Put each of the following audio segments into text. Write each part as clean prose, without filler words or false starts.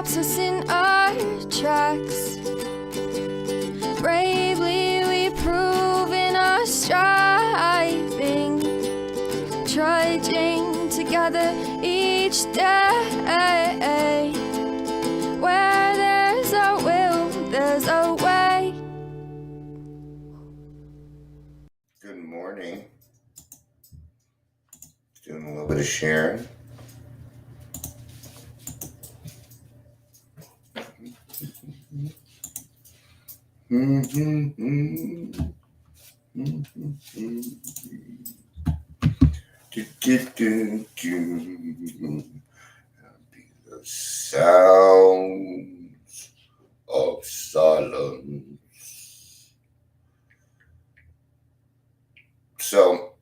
stops us in our tracks. Bravely we prove in our striving, trudging together each day. Where there's a will, there's a way. Good morning. Doing a little bit of sharing. The sounds of silence. So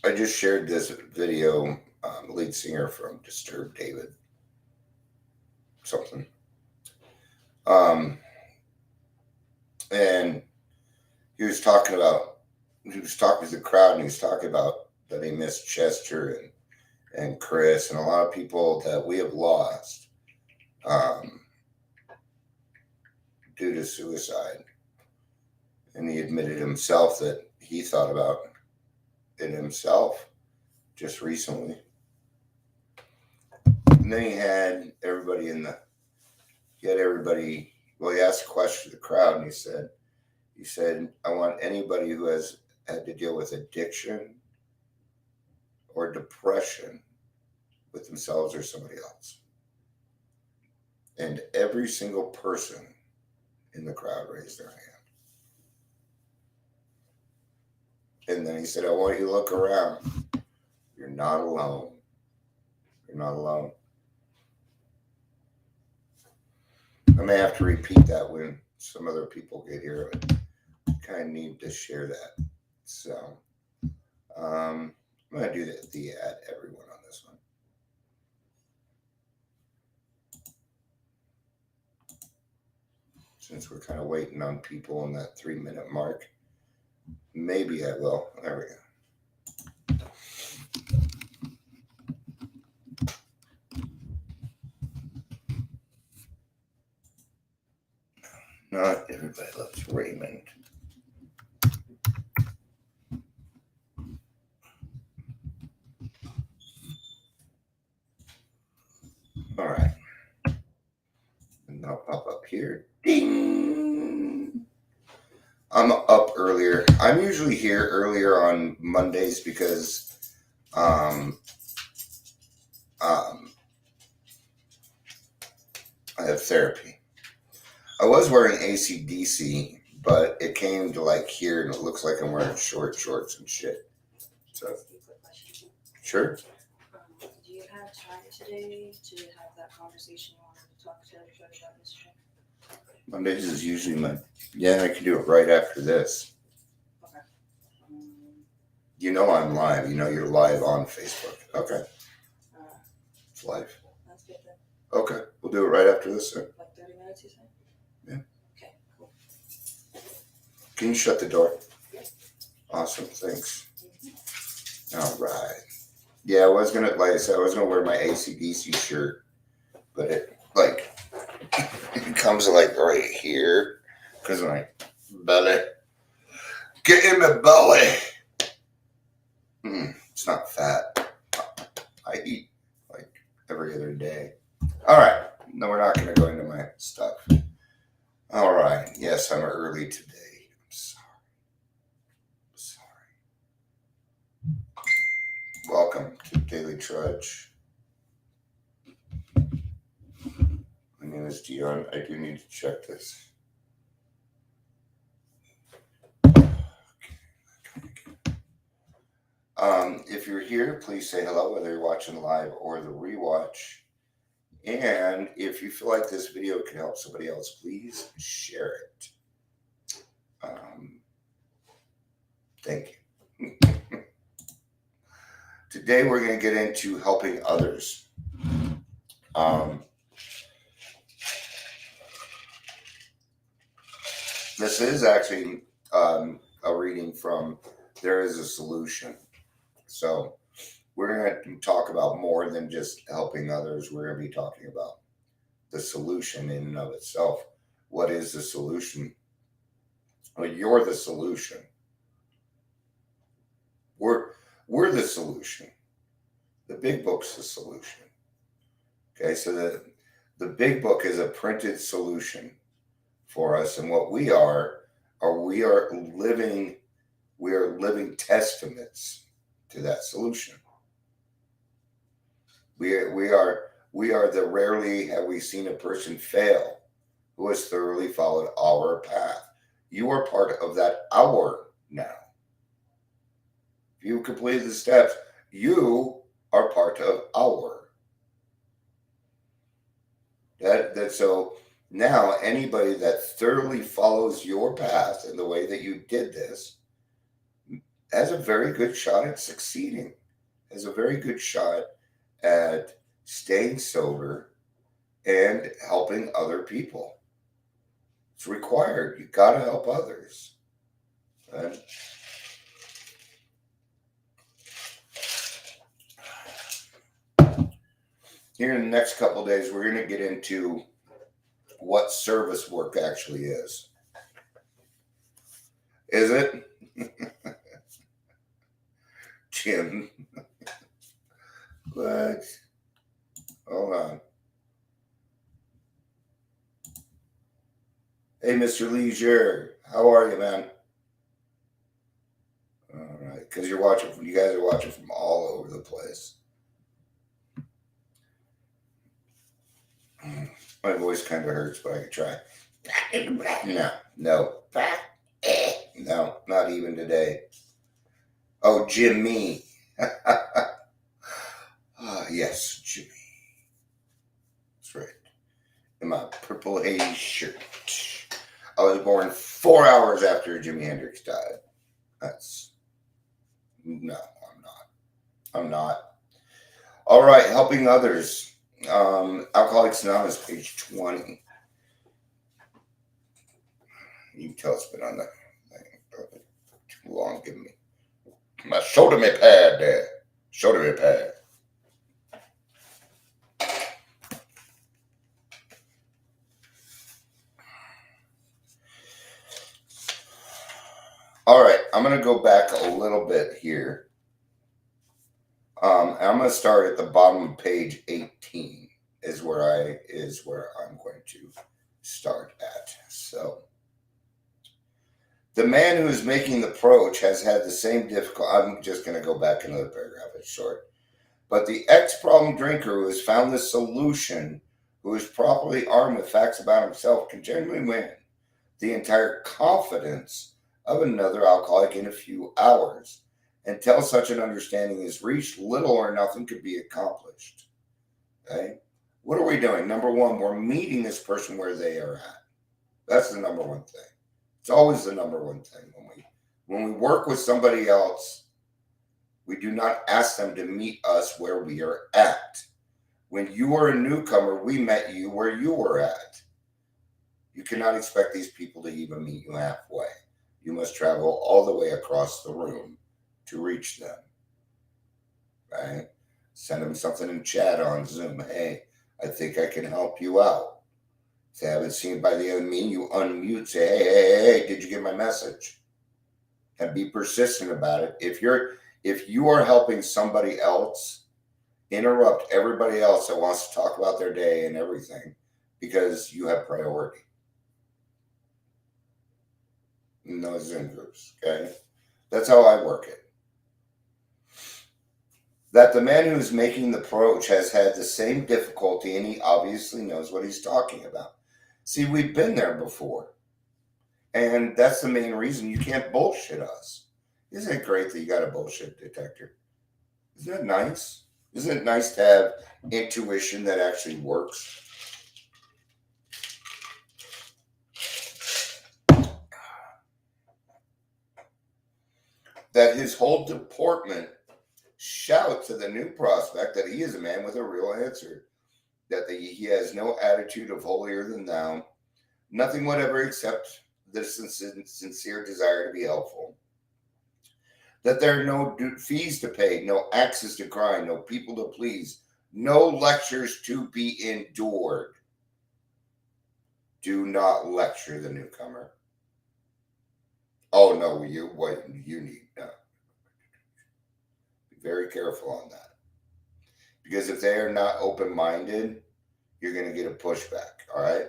I just shared this video, the lead singer from Disturbed, David something. And he was talking to the crowd, and he was talking about that he missed Chester and Chris and a lot of people that we have lost due to suicide. And he admitted himself that he thought about it himself just recently. And then he had everybody he asked a question to the crowd, and he said, I want anybody who has had to deal with addiction or depression with themselves or somebody else. And every single person in the crowd raised their hand. And then he said, I want you to look around. You're not alone. You're not alone. I may have to repeat that when some other people get here. I kind of need to share that. So I'm going to do the ad everyone on this one. Since we're kind of waiting on people on that 3-minute mark, maybe I will. There we go. Not everybody loves Raymond. All right. And I'll pop up here. Ding! I'm up earlier. I'm usually here earlier on Mondays because I have therapy. I was wearing AC/DC, but it came to like here, and it looks like I'm wearing shorts and shit. So, sure. Do you have time today to have that conversation you wanted to talk to Daily Trudge about yesterday? Mondays is usually I can do it right after this. Okay. You know I'm live. You know you're live on Facebook. Okay. It's live. That's good then. Okay. We'll do it right after this, sir. Like 30 minutes, you said? Yeah. Okay, cool. Can you shut the door? Yeah. Awesome. Thanks. All right. Yeah, I was going to wear my AC/DC shirt, but it comes like right here because my belly. Get in the belly. It's not fat. I eat like every other day. All right. No, we're not going to go into my stuff. All right. Yes, I'm early today. I'm sorry. Welcome to Daily Trudge. My name is Dion. I do need to check this. If you're here, please say hello, whether you're watching live or the rewatch. And if you feel like this video can help somebody else, please share it. Thank you. Today we're going to get into helping others. This is actually a reading from There Is a Solution. So we're going to talk about more than just helping others. We're going to be talking about the solution in and of itself. What is the solution? Well, you're the solution. We're the solution. The big book's the solution. Okay, so the big book is a printed solution for us, and what we are living testaments to that solution. We are the rarely have we seen a person fail who has thoroughly followed our path. You are part of that hour now. If you completed the steps, you are part of our. That so now anybody that thoroughly follows your path in the way that you did this has a very good shot at succeeding, has a very good shot at staying sober and helping other people. It's required. You got to help others. And here in the next couple of days, we're going to get into what service work actually is. Is it? Jim. What? Hold on. Hey, Mr. Leisure. How are you, man? All right. Because you guys are watching from all over the place. My voice kind of hurts, but I could try. No, not even today. Oh, Jimmy. Yes, Jimmy. That's right. In my purple haze shirt. I was born 4 hours after Jimi Hendrix died. No, I'm not. All right, helping others. Alcoholics Anonymous, page 20. You can tell it's been on the thing too long. Give me my shoulder me pad there. Shoulder me pad. All right, I'm going to go back a little bit here. I'm going to start at the bottom of page 18 is where I'm going to start at. So, the man who is making the approach has had the same difficulty. I'm just going to go back another paragraph. It's short. But the ex-problem drinker who has found the solution, who is properly armed with facts about himself, can generally win the entire confidence of another alcoholic in a few hours. Until such an understanding is reached, little or nothing could be accomplished. Okay? What are we doing? Number one, we're meeting this person where they are at. That's the number one thing. It's always the number one thing. When we work with somebody else, we do not ask them to meet us where we are at. When you are a newcomer, we met you where you were at. You cannot expect these people to even meet you halfway. You must travel all the way across the room to reach them. Right? Send them something in chat on Zoom. Hey, I think I can help you out. If they haven't seen by the other meeting, you unmute, say, hey, did you get my message? And be persistent about it. If you are helping somebody else, interrupt everybody else that wants to talk about their day and everything because you have priority in those Zoom groups, okay? That's how I work it. That the man who is making the approach has had the same difficulty and he obviously knows what he's talking about. See, we've been there before. And that's the main reason you can't bullshit us. Isn't it great that you got a bullshit detector? Isn't that nice? Isn't it nice to have intuition that actually works? That his whole deportment shouts to the new prospect that he is a man with a real answer. That he has no attitude of holier than thou. Nothing whatever except the sincere desire to be helpful. That there are no fees to pay, no axes to grind, no people to please, no lectures to be endured. Do not lecture the newcomer. Oh no, what you need. No. Be very careful on that. Because if they are not open-minded, you're going to get a pushback, all right?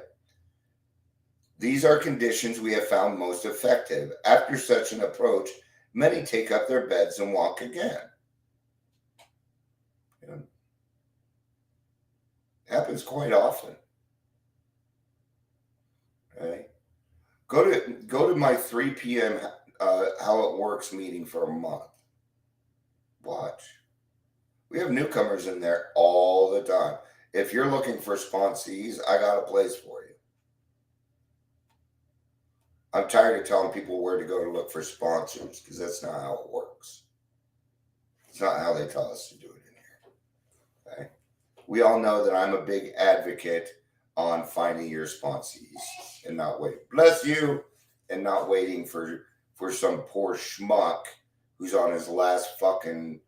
These are conditions we have found most effective. After such an approach, many take up their beds and walk again. Happens quite often. Okay? Go to my 3 p.m. How it works meeting for a month. Watch. We have newcomers in there all the time. If you're looking for sponsees, I got a place for you. I'm tired of telling people where to go to look for sponsors because that's not how it works. It's not how they tell us to do it in here. Okay? We all know that I'm a big advocate on finding your sponsees and not wait. Bless you, and not waiting for some poor schmuck who's on his last fucking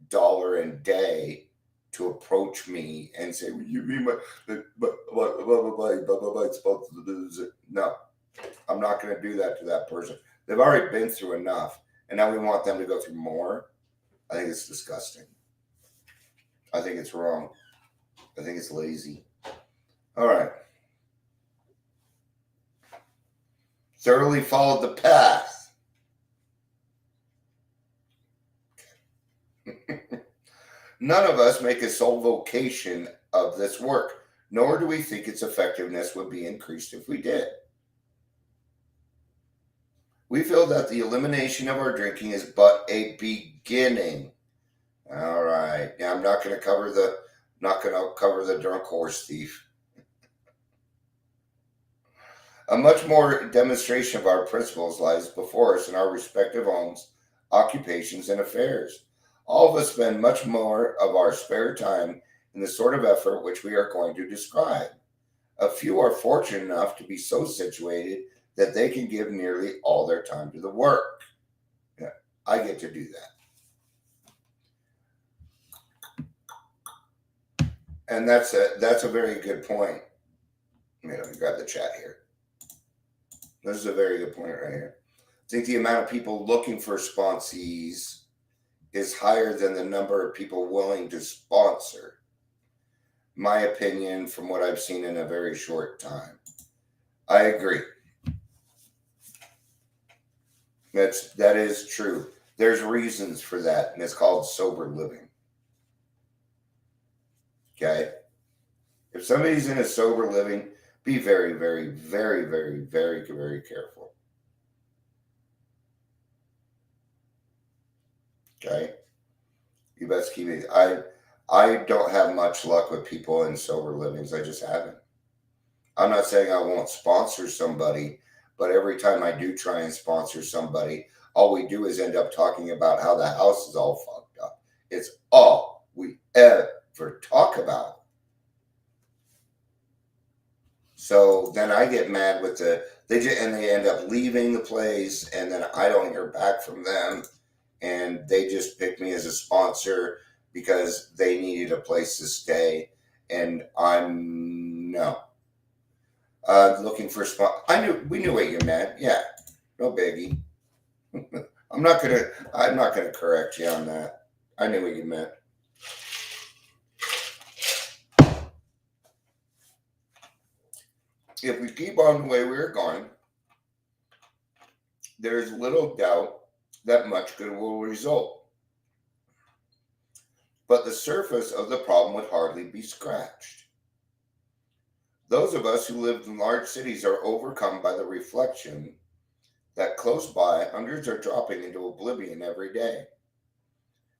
$1 a day to approach me and say, "Will you be my sponsor?" No, I'm not going to do that to that person. They've already been through enough, and now we want them to go through more. I think it's disgusting. I think it's wrong. I think it's lazy. All right. Thoroughly followed the path. None of us make a sole vocation of this work, nor do we think its effectiveness would be increased if we did. We feel that the elimination of our drinking is but a beginning. All right. Now I'm not going to cover the drunk horse thief. A much more demonstration of our principles lies before us in our respective homes, occupations, and affairs. All of us spend much more of our spare time in the sort of effort which we are going to describe. A few are fortunate enough to be so situated that they can give nearly all their time to the work. Yeah, I get to do that. And that's a very good point. Let me grab the chat here. This is a very good point right here. I think the amount of people looking for sponsees is higher than the number of people willing to sponsor. My opinion from what I've seen in a very short time. I agree. That is true. There's reasons for that, and it's called sober living. Okay? If somebody's in a sober living, be very, very, very, very, very, very careful. Okay? You best keep it. I don't have much luck with people in sober livings. I just haven't. I'm not saying I won't sponsor somebody, but every time I do try and sponsor somebody, all we do is end up talking about how the house is all fucked up. It's all we ever talk about. So then I get mad with they end up leaving the place, and then I don't hear back from them, and they just picked me as a sponsor because they needed a place to stay, and I'm no. Looking for spot. We knew what you meant. Yeah, no biggie. I'm not gonna correct you on that. I knew what you meant. If we keep on the way we're going, there is little doubt that much good will result. But the surface of the problem would hardly be scratched. Those of us who live in large cities are overcome by the reflection that close by hundreds are dropping into oblivion every day.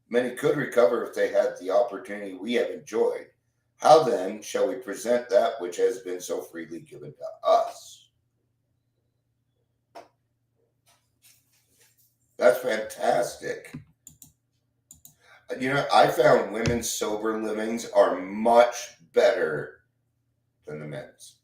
Many could recover if they had the opportunity we have enjoyed. How then shall we present that which has been so freely given to us? That's fantastic. I found women's sober livings are much better than the men's.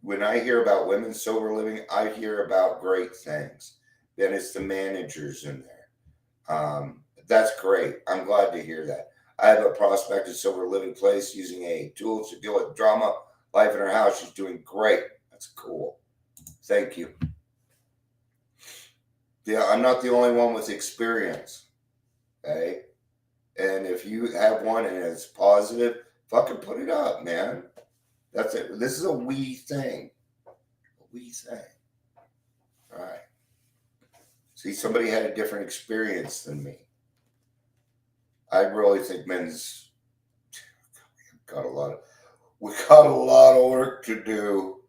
When I hear about women's sober living, I hear about great things. Then it's the managers in there. That's great. I'm glad to hear that. I have a prospective sober living place using a tool to deal with drama. life in her house. She's doing great. That's cool. Thank you. Yeah, I'm not the only one with experience. Okay? And if you have one and it's positive, fucking put it up, man. That's it. This is a we thing. A we thing. All right. See, somebody had a different experience than me. I really think men's got a lot of work to do.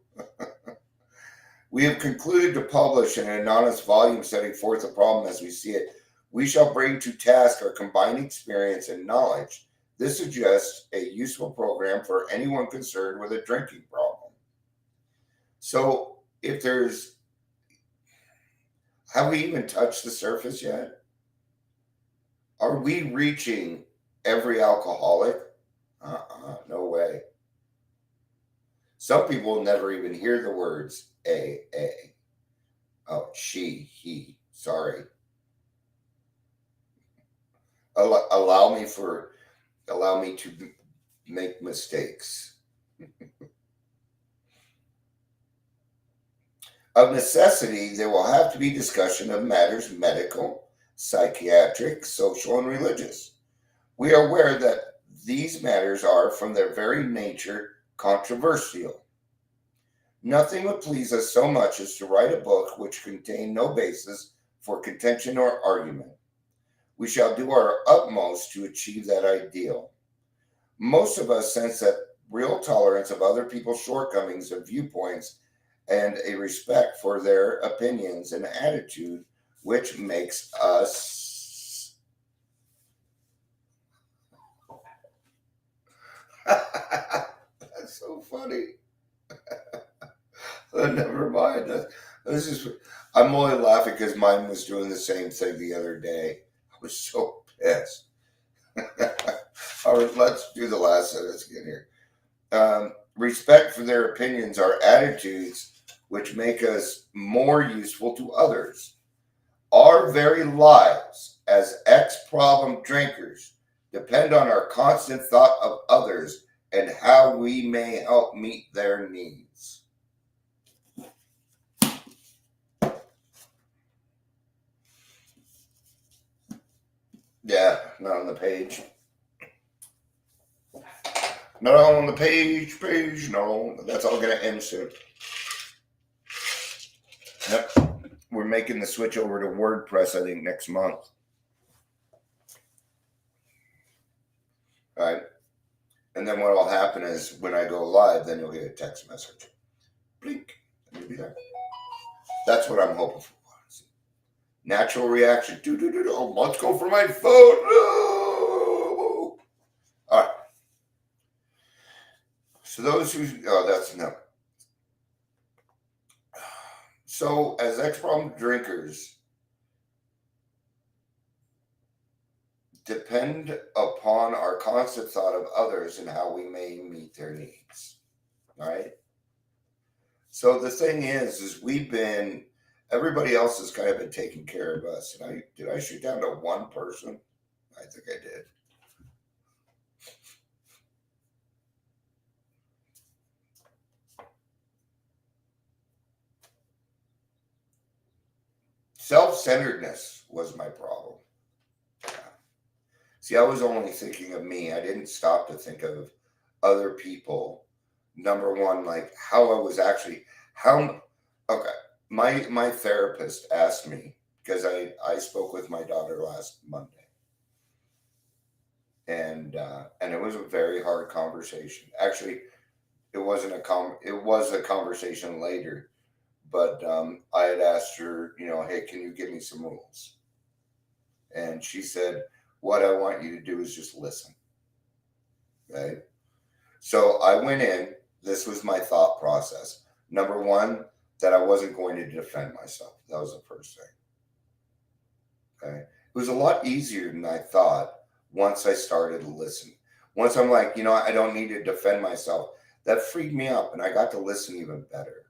We have concluded to publish in an anonymous volume setting forth the problem as we see it. We shall bring to task our combined experience and knowledge. This suggests a useful program for anyone concerned with a drinking problem. So, if there's, have we even touched the surface yet? Are we reaching every alcoholic? No way. Some people never even hear the words AA. Oh, she, he, sorry. Allow me to make mistakes. Of necessity, there will have to be discussion of matters medical, psychiatric, social, and religious. We are aware that these matters are, from their very nature, controversial. Nothing would please us so much as to write a book which contained no basis for contention or argument. We shall do our utmost to achieve that ideal. Most of us sense that real tolerance of other people's shortcomings and viewpoints and a respect for their opinions and attitude, which makes us that's so funny. Never mind. This is. I'm only laughing because mine was doing the same thing the other day. I was so pissed. All right, let's do the last sentence again here. Respect for their opinions are attitudes which make us more useful to others. Our very lives as ex-problem drinkers depend on our constant thought of others and how we may help meet their needs. Yeah, not on the page. Not on the page, no. That's all going to end soon. Yep. We're making the switch over to WordPress, I think, next month. All right. And then what will happen is when I go live, then you'll get a text message. Blink. And you'll be there. That's what I'm hoping for. Natural reaction. Oh, let's go for my phone. No. All right. So those who, that's no. So as ex-problem drinkers, depend upon our constant thought of others and how we may meet their needs. All right. So the thing is everybody else has kind of been taking care of us. And did I shoot down to one person? I think I did. Self-centeredness was my problem. See, I was only thinking of me. I didn't stop to think of other people. Number one, like how I was actually, okay. My therapist asked me, because I spoke with my daughter last Monday. And it was a very hard conversation. Actually, it was a conversation later, but I had asked her, hey, can you give me some rules? And she said, what I want you to do is just listen. Okay. So I went in, this was my thought process. Number one, that I wasn't going to defend myself. That was the first thing. Okay. It was a lot easier than I thought once I started to listen. Once I'm like, I don't need to defend myself. That freed me up and I got to listen even better.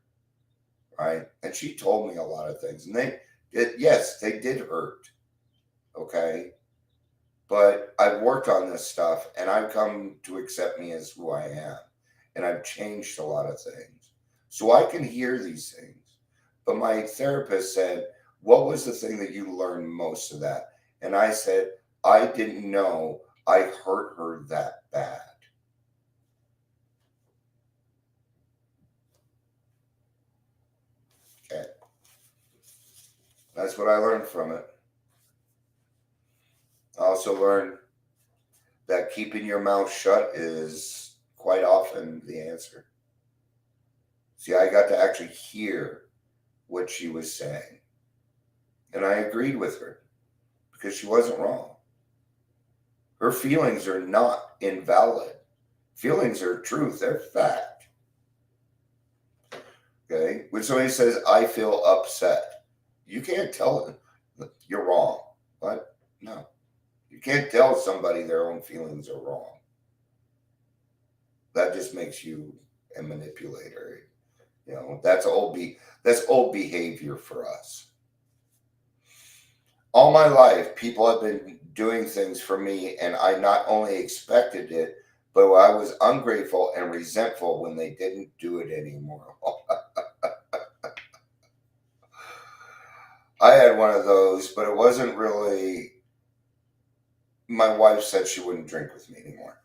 Right. And she told me a lot of things and they did hurt. Okay. But I've worked on this stuff and I've come to accept me as who I am. and I've changed a lot of things. So I can hear these things. But my therapist said, what was the thing that you learned most of that? And I said, I didn't know I hurt her that bad. Okay. That's what I learned from it. I also learned that keeping your mouth shut is quite often the answer. See, I got to actually hear what she was saying. And I agreed with her because she wasn't wrong. Her feelings are not invalid. Feelings are truth, they're fact. Okay? When somebody says, I feel upset, you can't tell them you're wrong. What? No. You can't tell somebody their own feelings are wrong. That just makes you a manipulator. You know, that's old behavior for us. All my life, people have been doing things for me, and I not only expected it, but I was ungrateful and resentful when they didn't do it anymore. I had one of those, but it wasn't really. My wife said she wouldn't drink with me anymore.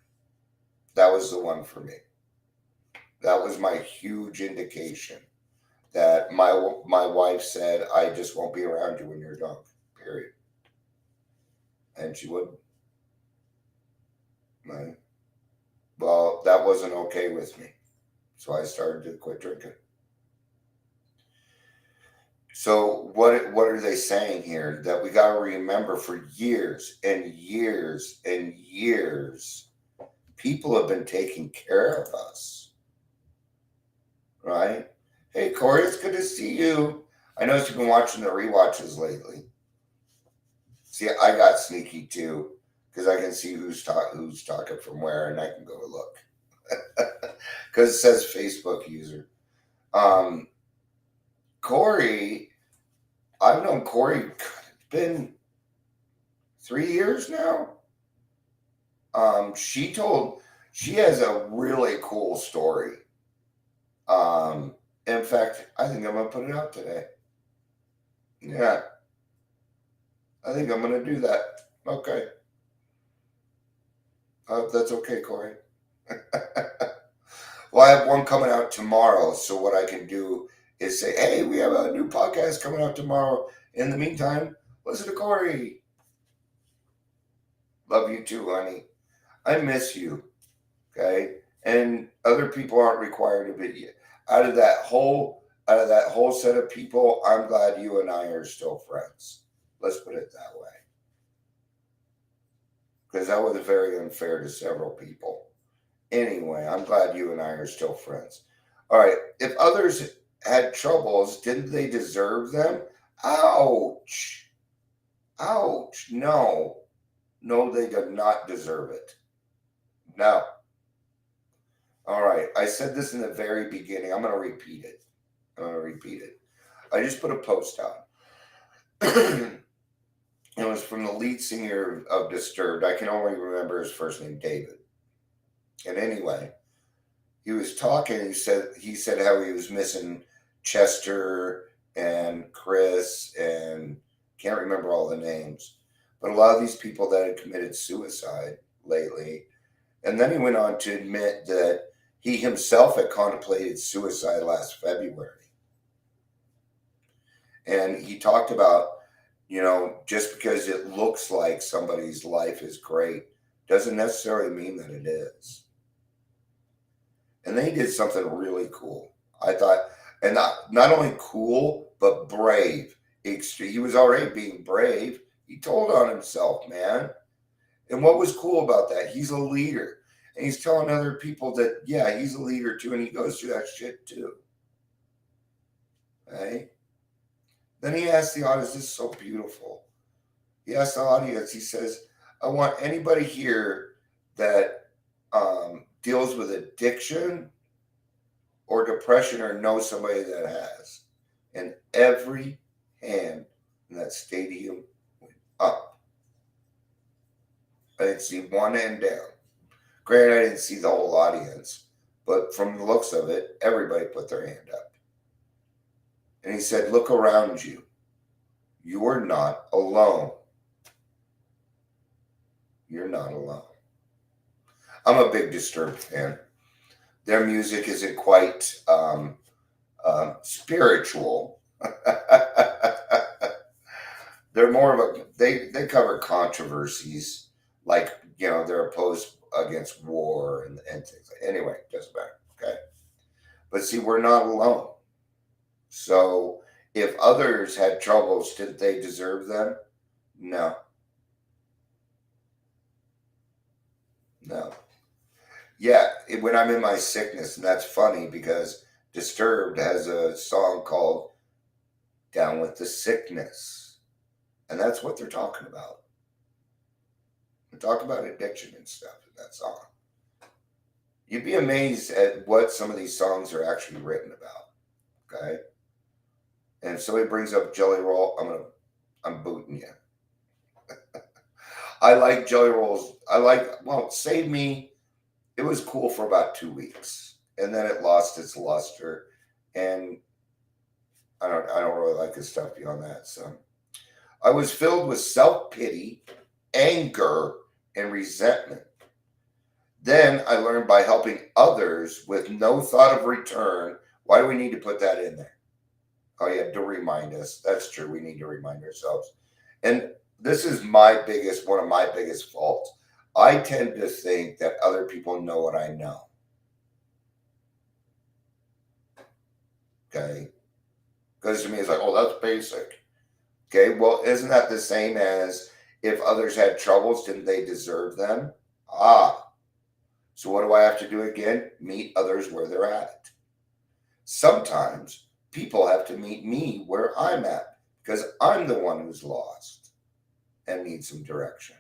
That was the one for me. That was my huge indication that my wife said, I just won't be around you when you're drunk, period. And she wouldn't. Right? Well, that wasn't okay with me. So I started to quit drinking. So what are they saying here? That we got to remember for years and years and years, people have been taking care of us. Right? Hey, Corey, it's good to see you. I noticed you've been watching the rewatches lately. See, I got sneaky too because I can see who's talking from where, and I can go look because it says Facebook user. Corey, I've known Corey. It's been 3 years now. She has a really cool story. In fact, I think I'm gonna put it out today. Yeah, I think I'm gonna do that. Okay. That's okay, Corey. Well, I have one coming out tomorrow, so what I can do is say, hey, we have a new podcast coming out tomorrow. In the meantime, listen to Corey. Love you too, honey. I miss you. Okay? And other people aren't required to be out of that whole set of people. I'm glad you and I are still friends. Let's put it that way. Because that was very unfair to several people. Anyway, I'm glad you and I are still friends. All right. If others had troubles, didn't they deserve them? Ouch. Ouch. No. No, they did not deserve it. No. All right. I said this in the very beginning. I'm going to repeat it. I just put a post out. It was from the lead singer of Disturbed. I can only remember his first name, David. And anyway, he was talking. He said how he was missing Chester and Chris and can't remember all the names, but a lot of these people that had committed suicide lately. And then he went on to admit that he himself had contemplated suicide last February. And he talked about, just because it looks like somebody's life is great doesn't necessarily mean that it is. And then he did something really cool. I thought, and not only cool, but brave. He was already being brave. He told on himself, man. And what was cool about that? He's a leader. And he's telling other people that, yeah, he's a leader too, and he goes through that shit too. Right? Then he asked the audience, this is so beautiful. He asked the audience, he says, I want anybody here that deals with addiction or depression or knows somebody that has. And every hand in that stadium went up. I didn't see one hand down. Granted, I didn't see the whole audience, But from the looks of it, everybody put their hand up. And he said, look around you. You are not alone. You're not alone. I'm a big Disturbed fan. Their music isn't quite spiritual. They're more of a, they cover controversies, like, you know, they're opposed against war and things. Anyway, doesn't matter, okay? But see, we're not alone. So if others had troubles, didn't they deserve them? No. No. Yeah, when I'm in my sickness, and that's funny because Disturbed has a song called Down with the Sickness. And that's what they're talking about. They talk about addiction and stuff in that song. You'd be amazed at what some of these songs are actually written about. Okay? And if somebody brings up Jelly Roll, I'm booting you. I like Jelly Rolls. Save Me. It was cool for about 2 weeks, and then it lost its luster, and I don't really like his stuff beyond that. So I was filled with self-pity, anger, and resentment. Then I learned by helping others with no thought of return. Why do we need to put that in there? Oh yeah, to remind us. That's true. We need to remind ourselves. And this is one of my biggest faults. I tend to think that other people know what I know. Okay? Because to me, it's like, oh, that's basic. Okay, well, isn't that the same as if others had troubles, didn't they deserve them? So what do I have to do again? Meet others where they're at. Sometimes people have to meet me where I'm at because I'm the one who's lost and needs some direction.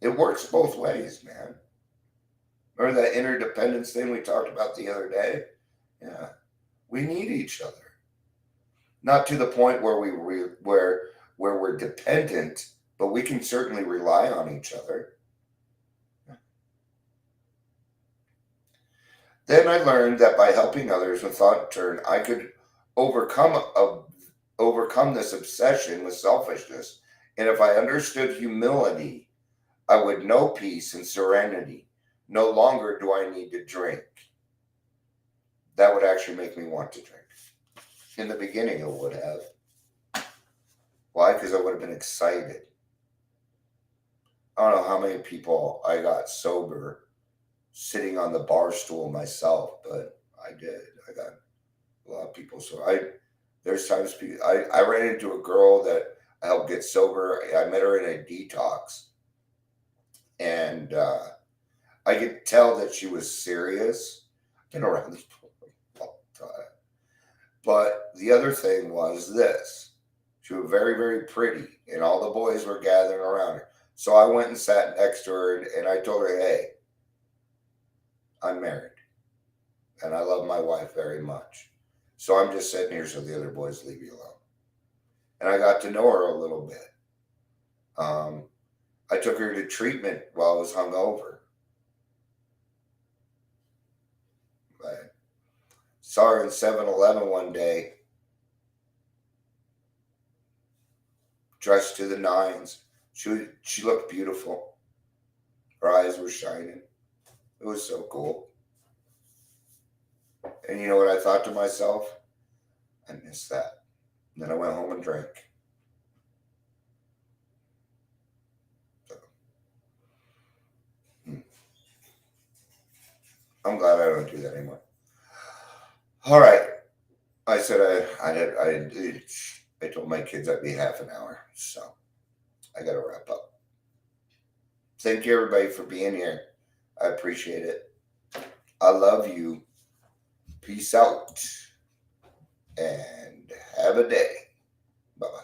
It works both ways, man. Remember that interdependence thing we talked about the other day? Yeah. We need each other. Not to the point where where we're dependent, but we can certainly rely on each other. Then I learned that by helping others without turn, I could overcome this obsession with selfishness. And if I understood humility, I would know peace and serenity. No longer do I need to drink. That would actually make me want to drink. In the beginning, it would have. Why? Because I would have been excited. I don't know how many people I got sober sitting on the bar stool myself, but I did. I got a lot of people. So there's times I ran into a girl that I helped get sober. I met her in a detox. And I could tell that she was serious. I've been around this for a long time. But the other thing was this. She was very, very pretty, and all the boys were gathering around her. So I went and sat next to her, and I told her, hey, I'm married, and I love my wife very much. So I'm just sitting here so the other boys leave me alone. And I got to know her a little bit. I took her to treatment while I was hungover. I saw her in 7-Eleven one day, dressed to the nines. She looked beautiful. Her eyes were shining. It was so cool. And you know what I thought to myself? I missed that. And then I went home and drank. I'm glad I don't do that anymore. All right. I said I told my kids I'd be half an hour, so I got to wrap up. Thank you, everybody, for being here. I appreciate it. I love you. Peace out. And have a day.